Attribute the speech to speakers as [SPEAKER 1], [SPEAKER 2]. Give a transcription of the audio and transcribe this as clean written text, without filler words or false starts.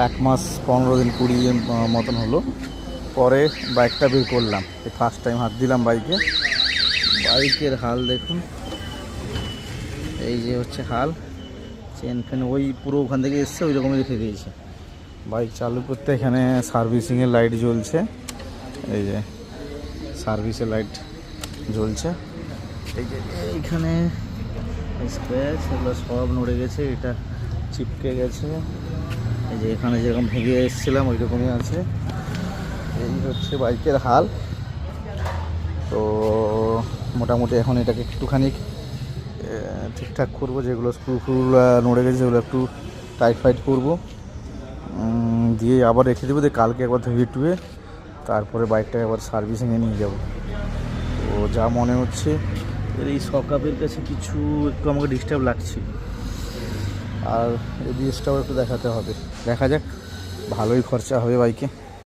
[SPEAKER 1] 1 মাস 15 দিন 20 দিন মতন হলো। পরে বাইকটা বের করলাম, এই ফার্স্ট টাইম হাত দিলাম বাইকে। বাইকের হাল দেখুন, এই যে হচ্ছে হাল, চেন ফেন ওই পুরো ওখান থেকে এসছে ওই রকমই রেখে দিয়েছে। বাইক চালু করতে এখানে সার্ভিসিংয়ের লাইট জ্বলছে, এই যে সার্ভিসের লাইট জ্বলছে। এই যে এইখানে স্ক্র্যাচ এগুলো সব নড়ে গেছে, এটা চিপকে গেছে। এই যে এখানে যেরকম ভেঙে এসেছিলাম ওই রকমই আছে। এই হচ্ছে বাইকের হাল। তো মোটামুটি এখন এটাকে একটুখানি ঠিকঠাক করবো, যেগুলো স্ক্রু ফ্রু নড়ে গেছে সেগুলো একটু টাইট ফাইট করবো, দিয়ে আবার রেখে দেবো। দিয়ে কালকে একবার ধুয়ে টুয়ে তারপরে বাইকটাকে আবার সার্ভিসিংয়ে নিয়ে যাব। তো যা মনে হচ্ছে এর এই সকাপের কাছে কিছু একটু আমাকে ডিস্টার্ব লাগছে, আর এবিএসটাও একটু দেখাতে হবে। দেখা যাক, ভালোই খরচা হবে বাইকে।